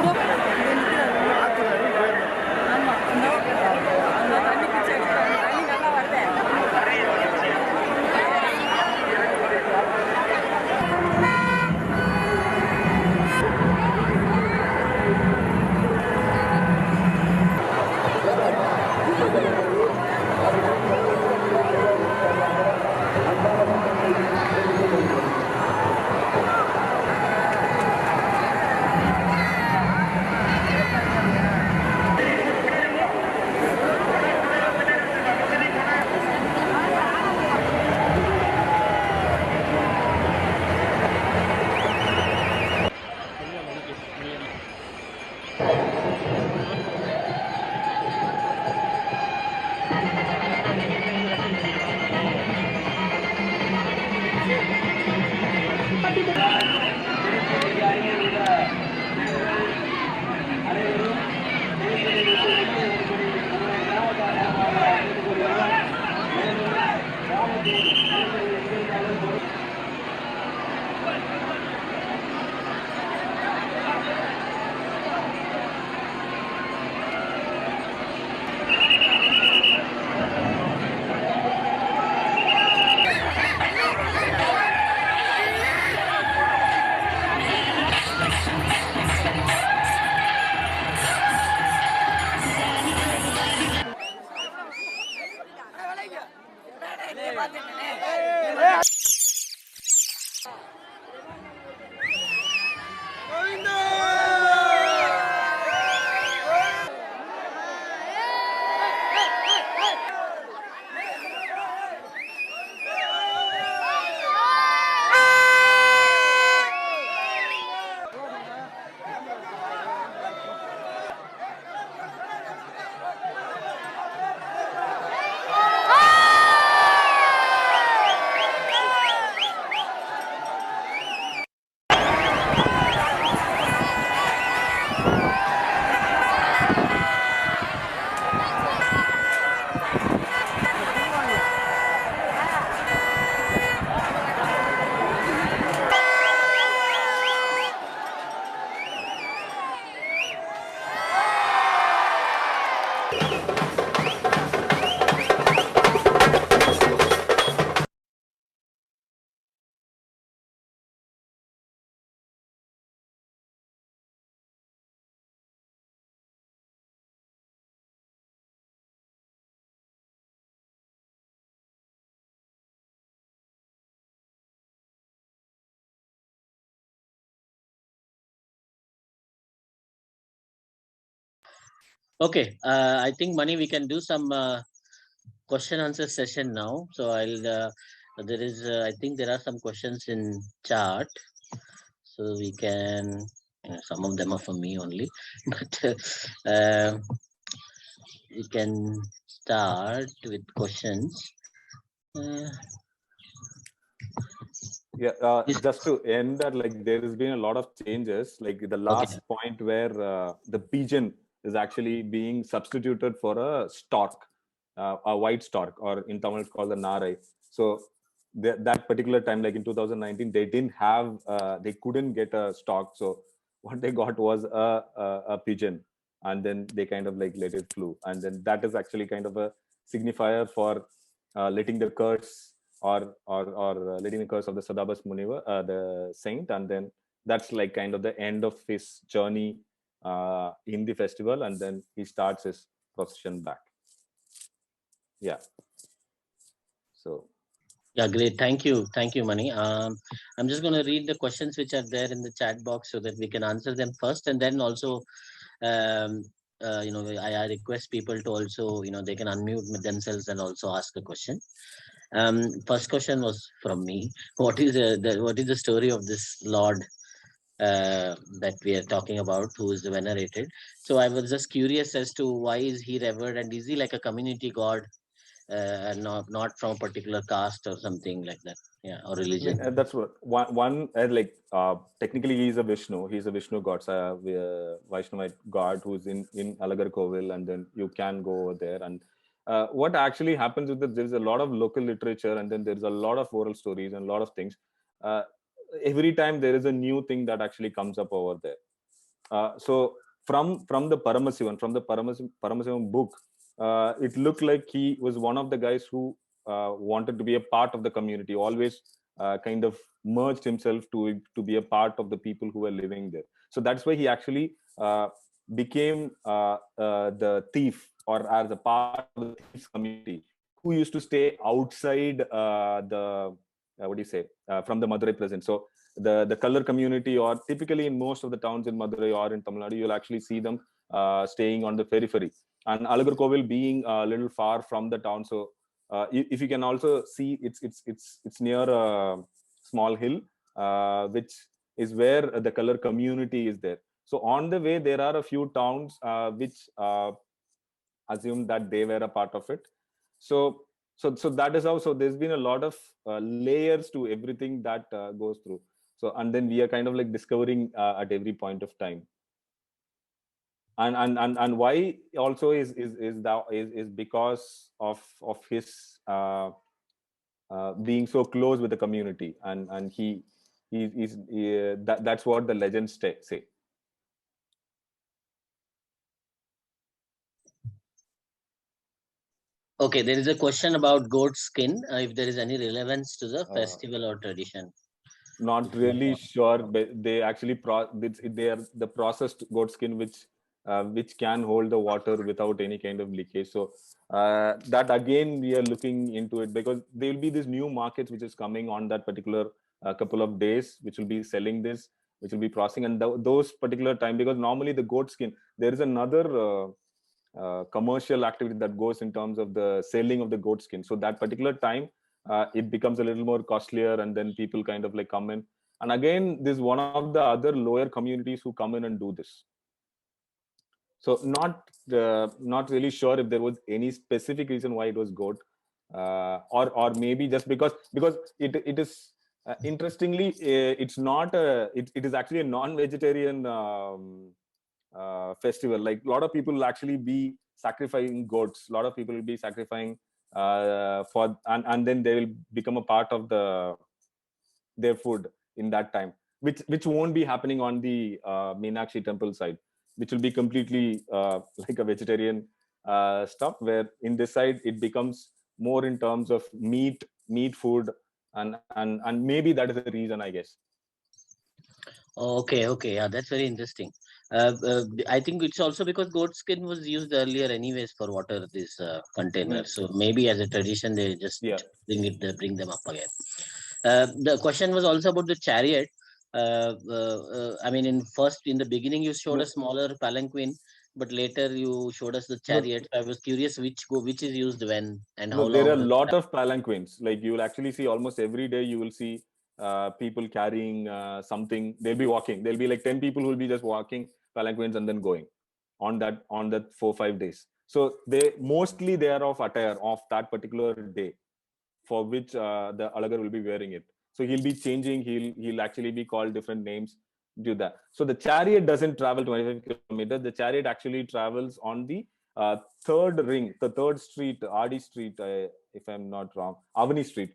Okay, I think Mani, we can do some question answer session now. So there is, I think there are some questions in chat. So we can, some of them are for me only, but we can start with questions. Uh, Yeah, Yes. just to end that, like there has been a lot of changes. Like the Okay. last point where the pigeon is actually being substituted for a stork, a white stork, or in Tamil it's called the narai. So that particular time, like in 2019, they didn't have, they couldn't get a stork. So what they got was a pigeon, and then they kind of like let it flew, and then that is actually kind of a signifier for letting the curse or letting the curse of the Sadabas Muniva, the saint, and then that's like kind of the end of his journey in the festival, and then he starts his procession back. Yeah. So. Yeah, great. Thank you, Mani. I'm just going to read the questions which are there in the chat box so that we can answer them first, and then also, um, I request people to also, they can unmute themselves and also ask a question. First question was from me. What is the story of this Lord that we are talking about, who is venerated? So I was just curious as to why is he revered, and is he like a community god, and not from a particular caste or something like that, yeah, or religion? That's what one like technically he's a Vishnu. He's a Vishnu god, Vaishnavite god who's in Alagar Kovil, and then you can go over there. And what actually happens with this, there's a lot of local literature, and then there's a lot of oral stories and a lot of things. Uh, every time there is a new thing that actually comes up over there. So from the Paramasivan book, it looked like he was one of the guys who wanted to be a part of the community, always kind of merged himself to be a part of the people who were living there. So that's why he actually became the thief, or as a part of the thieves community who used to stay outside the what do you say from the Madurai presence. So the color community, or typically in most of the towns in Madurai or in Tamil Nadu, you'll actually see them staying on the periphery. And Alagar Kovil being a little far from the town, so if you can also see, it's near a small hill, which is where the color community is there. So on the way, there are a few towns which assume that they were a part of it. So that is how. So there's been a lot of layers to everything that goes through. So and then we are kind of like discovering at every point of time. And why also is because of his being so close with the community, and that's what the legends say. Okay, there is a question about goat skin, if there is any relevance to the festival or tradition. Not really sure, but they actually they are the processed goat skin which can hold the water without any kind of leakage. So that again we are looking into it, because there will be this new markets which is coming on that particular couple of days, which will be selling this, which will be processing, and those particular time, because normally the goat skin, there is another commercial activity that goes in terms of the selling of the goat skin. So that particular time it becomes a little more costlier, and then people kind of like come in, and again this is one of the other lower communities who come in and do this. So not really sure if there was any specific reason why it was goat, or maybe just because it is interestingly it's not it is actually a non-vegetarian festival. Like a lot of people will actually be sacrificing goats, a lot of people will be sacrificing for and then they will become a part of their food in that time, which won't be happening on the Meenakshi temple side, which will be completely like a vegetarian stuff, where in this side it becomes more in terms of meat food, and maybe that is the reason, I guess. Okay, yeah, that's very interesting. I think it's also because goat skin was used earlier anyways for water, this container. So maybe as a tradition, they just bring them up again. The question was also about the chariot. I mean, in the beginning, you showed a smaller palanquin. but later you showed us the No, chariot. I was curious which is used when and how no, there long are a does lot that? of palanquins. Like you will actually see almost every day. You will see people carrying something. They'll be walking. There'll be like 10 people who will be just walking palanquins and then going on that 4-5 days. So they are of attire of that particular day, for which the Alagar will be wearing it. So he'll be changing. He'll actually be called different names. Do that. So the chariot doesn't travel 25 kilometers. The chariot actually travels on the third ring, the third street, Adi Street, if I'm not wrong, Avani Street,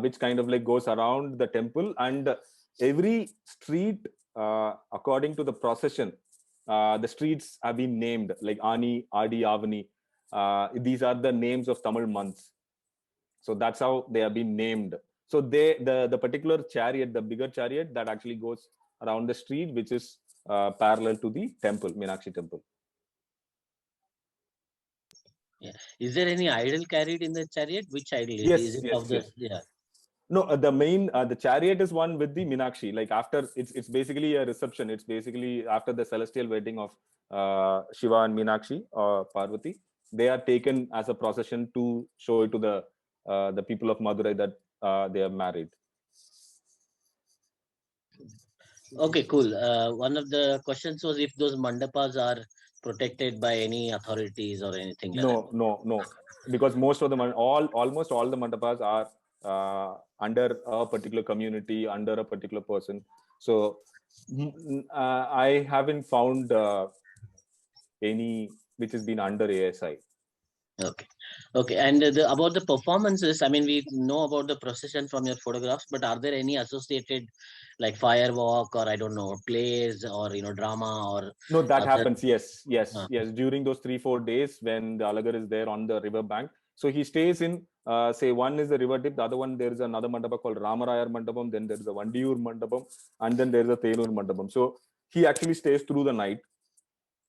which kind of like goes around the temple, and every street, according to the procession, the streets have been named like Ani, Adi, Avani. These are the names of Tamil months. So that's how they have been named. So the particular chariot, the bigger chariot that actually goes around the street, which is parallel to the temple, Meenakshi temple. Yeah. Is there any idol carried in the chariot? Which idol? Is Yes, it yes, of the yes. yeah? No, the chariot is one with the Meenakshi. Like after it's basically a reception. It's basically after the celestial wedding of Shiva and Meenakshi or Parvati. They are taken as a procession to show it to the people of Madurai that they are married. Okay, cool. One of the questions was if those mandapas are protected by any authorities or anything like that. No, no, no, because most of the almost all the mandapas are under a particular community, under a particular person. So I haven't found any which has been under ASI. Okay, okay. And about the performances, I mean, we know about the procession from your photographs, but are there any associated, like firewalk or I don't know, plays or drama or No, that other? happens. Yes, yes, Uh, yes. During those 3-4 days when the Alagar is there on the river bank, so he stays in. Say one is the river tip, the other one there is another mandapa called Ramarayar Mandapam. Then there is a Vandiyur Mandapam, and then there is a Thenur Mandapam. So he actually stays through the night.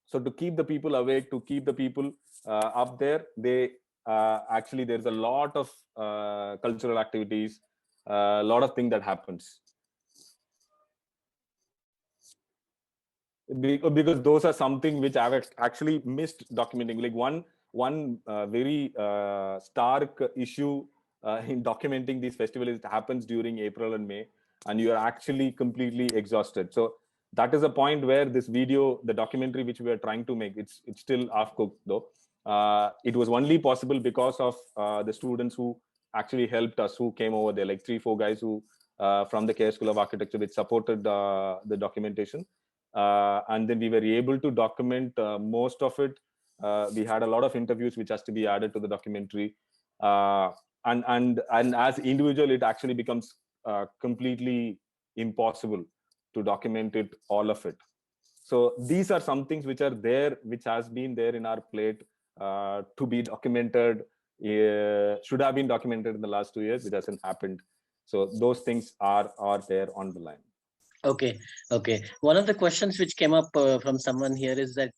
So to keep the people awake, to keep the people up there, they actually there's a lot of cultural activities, a lot of things that happens. Because those are something which I've actually missed documenting. Like one very stark issue in documenting these festivals, it happens during April and May, and you are actually completely exhausted. So that is a point where this video, the documentary which we are trying to make, it's still half cooked though. It was only possible because of the students who actually helped us, who came over there, like 3-4 guys who from the Care School of Architecture, which supported the documentation. And then we were able to document most of it. We had a lot of interviews which has to be added to the documentary, and as individual it actually becomes completely impossible to document it, all of it. So these are some things which are there, which has been there in our plate to be documented, should have been documented in the last 2 years, which hasn't happened. So those things are there on the line. Okay, okay. One of the questions which came up from someone here is that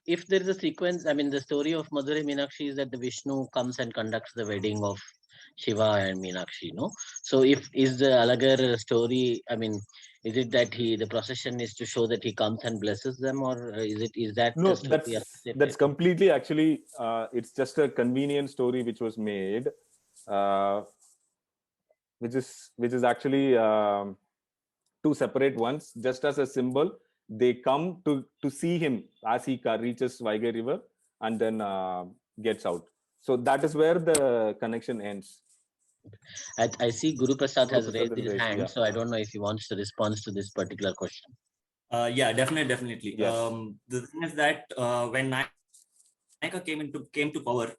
if there is a sequence, I mean, the story of Madurai Meenakshi is that the Vishnu comes and conducts the wedding of Shiva and Meenakshi, no? So if is the Alagar story, I mean, is it that the procession is to show that he comes and blesses them, or is that No, story that's associated? completely actually it's just a convenient story which was made, uh, which is actually two separate ones, just as a symbol. They come to see him as he reaches Vaigai River and then gets out. So that is where the connection ends. I see Guru Prasad Guru has Prasad raised is his raised, hand, yeah. so I don't know if he wants to respond to this particular question. Yeah, definitely. Yes. The thing is that when Nayaka came to power,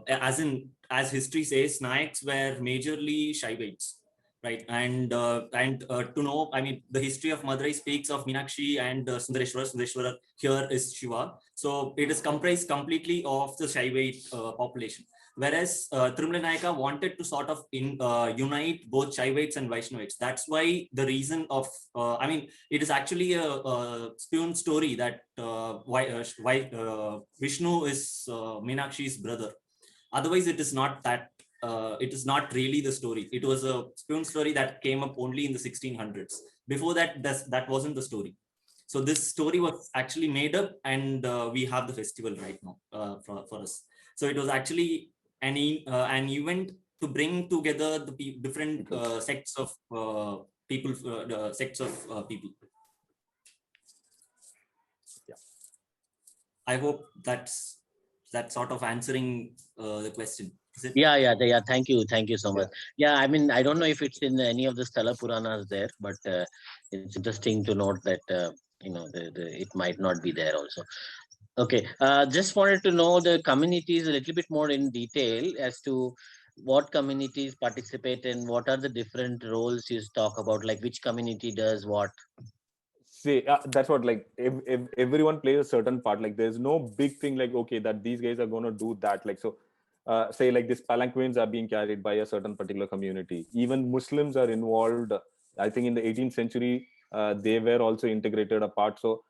as history says, Nayaks were majorly Shaivites, right? And to know, I mean, the history of Madurai speaks of Meenakshi and Sundareswara. Sundareswara here is Shiva, so it is comprised completely of the Shaivite population. Whereas Tirumala Nayaka wanted to sort of unite both Shaivites and Vaishnavites. That's why the reason of, I mean, it is actually a spun story that Vishnu is Meenakshi's brother. Otherwise, it is not that. It is not really the story. It was a spun story that came up only in the 1600s. Before that, that wasn't the story. So this story was actually made up, and we have the festival right now for us. So it was actually an event to bring together the different sects of people, sects of people. Yeah. I hope that's sort of answering the question. Is it? Yeah. Thank you so much. Yeah, I mean, I don't know if it's in any of the Sthala Puranas there, but it's interesting to note that it might not be there also. Okay, just wanted to know the communities a little bit more in detail as to what communities participate and what are the different roles you talk about, like which community does what. See, that's what, like, if everyone plays a certain part, like there's no big thing like, okay, that these guys are going to do that. Like, so say like these palanquins are being carried by a certain particular community. Even Muslims are involved. I think in the 18th century, they were also integrated a part. So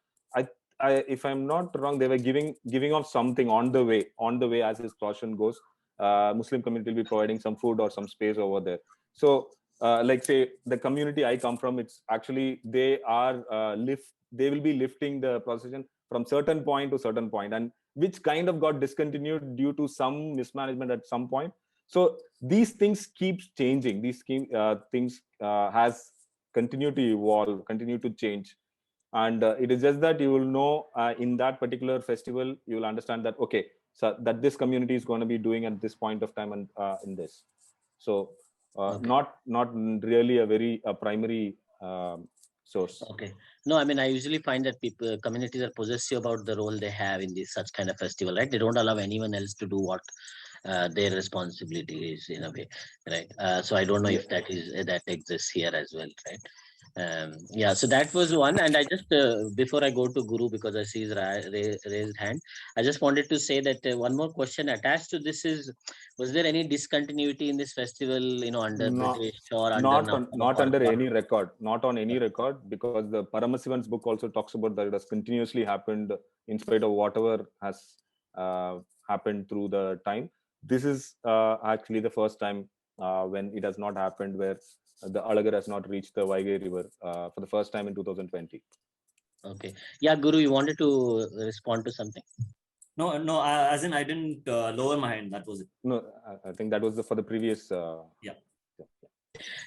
if I'm not wrong, they were giving off something on the way as his procession goes. Muslim community will be providing some food or some space over there. So like say the community I come from, it's actually they will be lifting the procession from certain point to certain point, and which kind of got discontinued due to some mismanagement at some point. So these things keeps changing. These things has continued to evolve, continue to change, and it is just that you will know in that particular festival you will understand that, okay, so that this community is going to be doing at this point of time and in this. So Okay. not really a very primary source. Okay. No, I mean, I usually find that communities are possessive about the role they have in this such kind of festival, right? They don't allow anyone else to do what their responsibility is in a way, right? So I don't know if that exists here as well, right? Yeah, so that was one, and I just before I go to Guru, because I see his raised hand, I just wanted to say that one more question attached to this is: was there any discontinuity in this festival, under No, British or under not under or any record, not on any record, because the Paramasivan's book also talks about that it has continuously happened in spite of whatever has happened through the time. This is actually the first time when it has not happened, where the Alagar has not reached the Vaigai River for the first time in 2020. Okay. Yeah, Guru, you wanted to respond to something? No, as in I didn't lower my hand. That was it. No, I think that was for the previous. Yeah.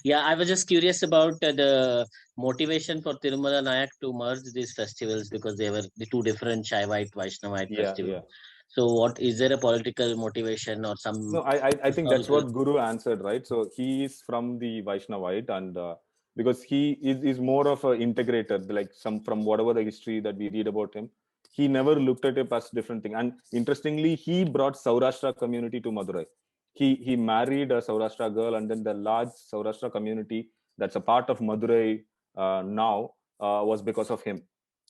Yeah, I was just curious about the motivation for Tirumala Nayak to merge these festivals, because they were the two different Shaivite, Vaishnavite festivals. Yeah. So, what is there a political motivation or some? No, I think that's historical- what Guru answered, right? So he is from the Vaishnavite, and because he is more of an integrator, like some from whatever the history that we read about him, he never looked at it as different thing. And interestingly, he brought Saurashtra community to Madurai. He married a Saurashtra girl, and then the large Saurashtra community that's a part of Madurai now was because of him.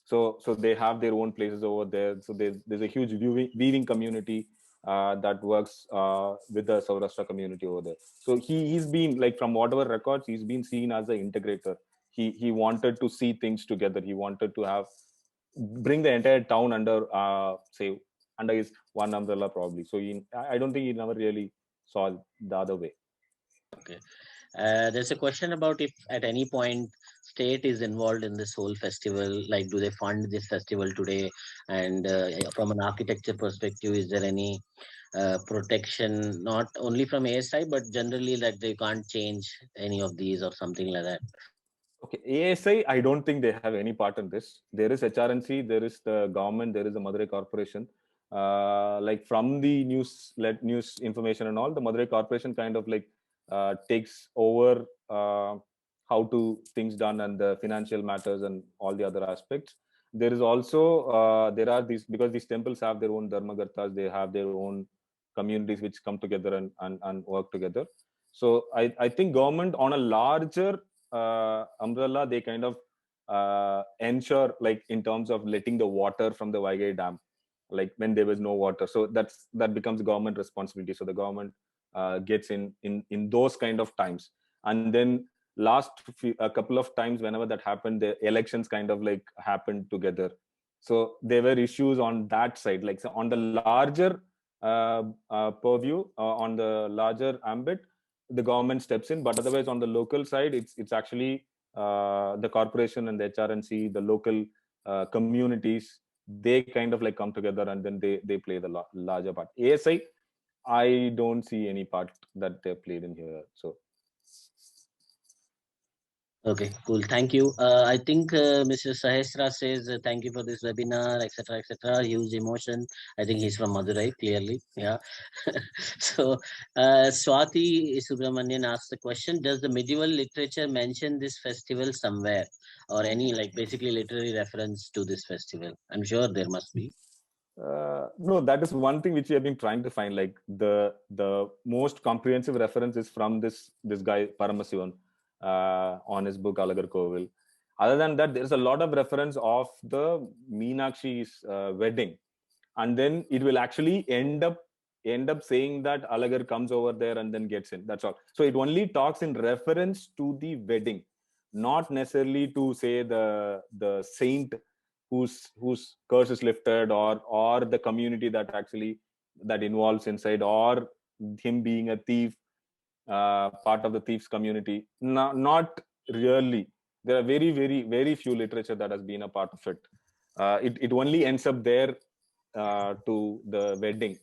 So they have their own places over there. So there's a huge weaving community that works with the Saurashtra community over there. So he's been, like, from whatever records, he's been seen as an integrator. He wanted to see things together. He wanted to bring the entire town under say under his one umbrella probably. So I don't think he never really saw the other way. Okay. There's a question about if at any point state is involved in this whole festival, like do they fund this festival today? And from an architecture perspective, is there any protection, not only from ASI, but generally that they can't change any of these or something like that? Okay, ASI, I don't think they have any part in this. There is HRNC, there is the government, there is the Madurai Corporation. Like from the news information and all, the Madurai Corporation kind of like takes over how to things done and the financial matters and all the other aspects. There is also there are these, because these temples have their own dharmagartas, they have their own communities which come together and work together. So I think government on a larger umbrella, they kind of ensure, like in terms of letting the water from the Vaigai Dam, like when there was no water. So that becomes government responsibility. So the government gets in those kind of times. And then a couple of times, whenever that happened, the elections kind of like happened together. So there were issues on that side, like so on the larger purview, on the larger ambit, the government steps in. But otherwise on the local side, it's actually the corporation and the HRNC, the local communities, they kind of like come together and then they play the larger part. ASI, I don't see any part that they played in here. So Okay, cool. Thank you. I think Mr. Sahesra says thank you for this webinar, etc., etc. Huge emotion. I think he's from Madurai, clearly. Yeah. So Swati Subramanian asked the question: does the medieval literature mention this festival somewhere, or any like basically literary reference to this festival? I'm sure there must be. no, that is one thing which we have been trying to find. Like the most comprehensive reference is from this guy Paramasivan on his book Alagar Kovil. Other than that, there's a lot of reference of the Meenakshi's wedding, and then it will actually end up saying that Alagar comes over there and then gets in. That's all. So it only talks in reference to the wedding, not necessarily to say the saint whose curse is lifted, or the community that involves inside, or him being a thief, part of the thieves community. Not really. There are very, very, very few literature that has been a part of it. It only ends up there to the wedding,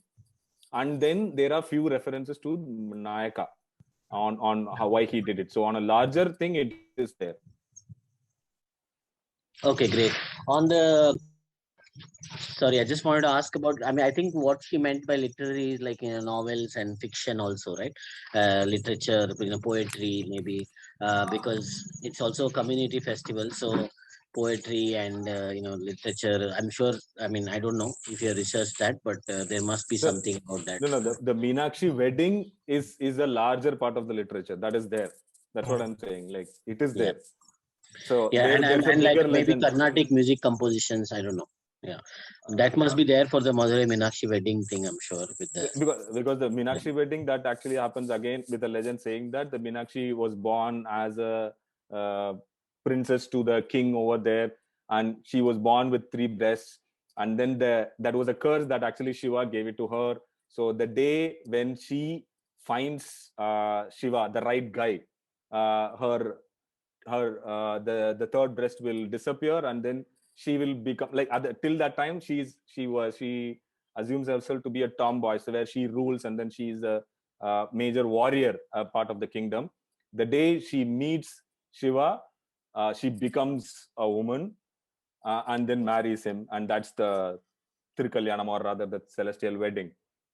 and then there are few references to Nayaka on how why he did it. So on a larger thing, it is there. Okay, great. On the sorry, I just wanted to ask about. I mean, I think what she meant by literary is like novels and fiction also, right? Literature, poetry, maybe, because it's also a community festival. So poetry and literature. I'm sure. I mean, I don't know if you researched that, but there must be something about that. No. The Meenakshi wedding is a larger part of the literature that is there. That's what I'm saying. Like it is there. So yeah, there's a and bigger like maybe legend. Carnatic music compositions. I don't know. Yeah, that must be there for the Madurai Meenakshi wedding thing. I'm sure with the because the Meenakshi wedding, that actually happens again with a legend saying that the Meenakshi was born as a princess to the king over there, and she was born with 3 breasts, and then that was a curse that actually Shiva gave it to her. So the day when she finds Shiva, the right guy, her the third breast will disappear, and then she will become like till that time she assumes herself to be a tomboy, so where she rules, and then she is a major warrior, part of the kingdom. The day she meets Shiva, she becomes a woman, and then marries him, and that's the Trikalyanam, or rather the celestial wedding.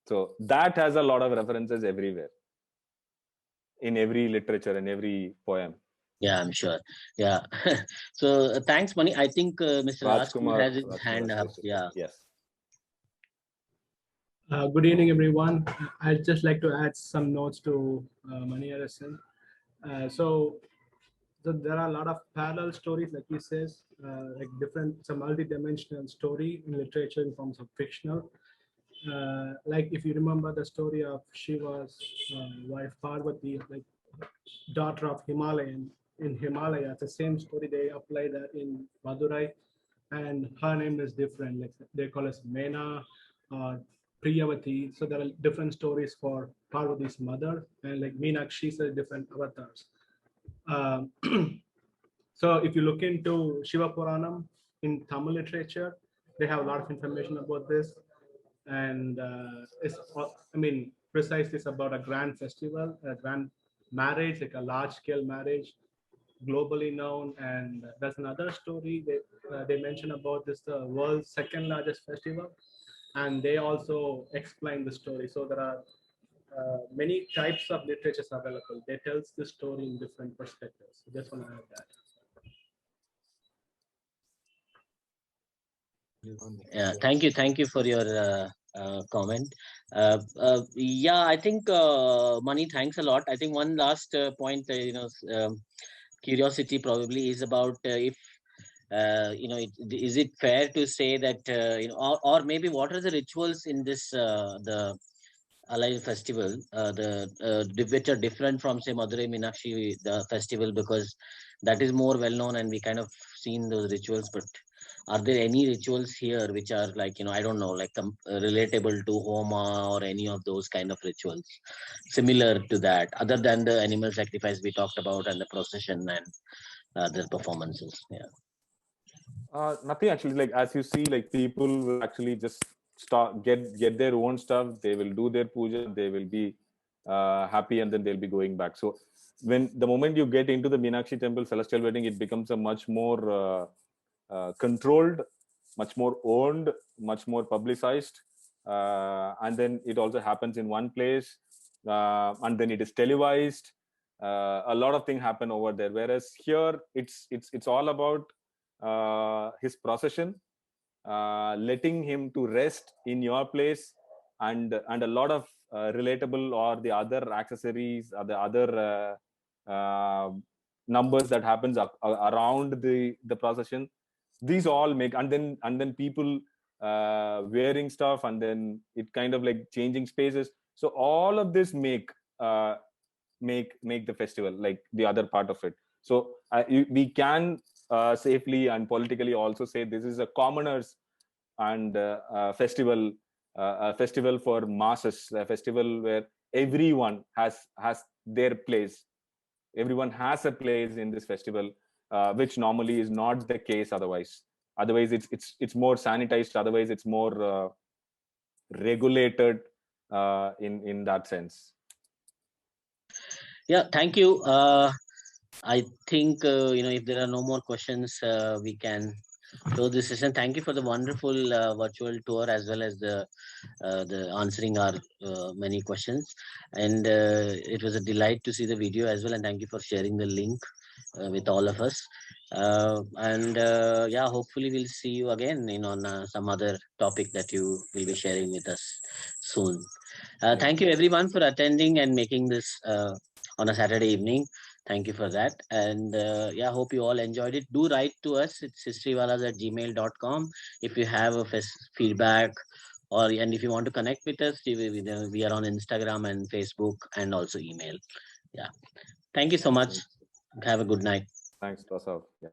So that has a lot of references everywhere, in every literature, in every poem. yeah, I'm sure. Yeah. So thanks, Mani. I think Mr. Rajkumar has his hand up. Yeah. Yes. Good evening, everyone. I'd just like to add some notes to Maniyarasan. So there are a lot of parallel stories, like he says, like it's a multi-dimensional story in literature in forms of fictional. Like if you remember the story of Shiva's wife Parvati, like daughter of Himalayan in Himalaya, it's the same story. They apply that in Madurai, and her name is different. Like they call us Mena or Priyavati. So there are different stories for Parvati's mother, and like Meenakshi are different avatars. So if you look into Shiva Puranam in Tamil literature, they have a lot of information about this, and precisely it's about a grand festival, a grand marriage, like a large-scale marriage, globally known. And there's another story they mention about this, the world's second largest festival, and they also explain the story. So there are many types of literatures available. They tells the story in different perspectives. So just want to add that. Yeah. Thank you for your comment. Yeah, I think Mani, thanks a lot. I think one last point, curiosity probably is about if is it fair to say that or maybe what are the rituals in this the Alai festival, which are different from say Madurai Meenakshi the festival, because that is more well known and we kind of seen those rituals, but are there any rituals here which are like I don't know, like relatable to Homa or any of those kind of rituals similar to that, other than the animal sacrifice we talked about and the procession and their performances? Yeah. Nothing actually. Like as you see, like people will actually just get their own stuff. They will do their puja. They will be happy, and then they'll be going back. So when the moment you get into the Meenakshi temple celestial wedding, it becomes a much more controlled, much more owned, much more publicized, and then it also happens in one place, and then it is televised. A lot of things happen over there. Whereas here, it's all about his procession, letting him to rest in your place, and a lot of relatable or the other accessories or the other numbers that happens around the procession. These all make, and then people wearing stuff, and then it kind of like changing spaces. So all of this uh, make the festival like the other part of it. So we can safely and politically also say this is a commoners and a festival for masses, a festival where everyone has their place. Everyone has a place in this festival, which normally is not the case otherwise. Otherwise it's more sanitized, otherwise it's more regulated in that sense. Yeah, thank you. I think if there are no more questions, we can close this session. Thank you for the wonderful virtual tour, as well as the answering our many questions. And it was a delight to see the video as well. And thank you for sharing the link with all of us. Yeah, hopefully we'll see you again on some other topic that you will be sharing with us soon. Thank you everyone for attending and making this on a Saturday evening. Thank you for that. And yeah, hope you all enjoyed it. Do write to us. It's historywalas@gmail.com. If you have a feedback, and if you want to connect with us, we are on Instagram and Facebook, and also email. Yeah. Thank you so much. Have a good night. Thanks, Prasav. Yeah.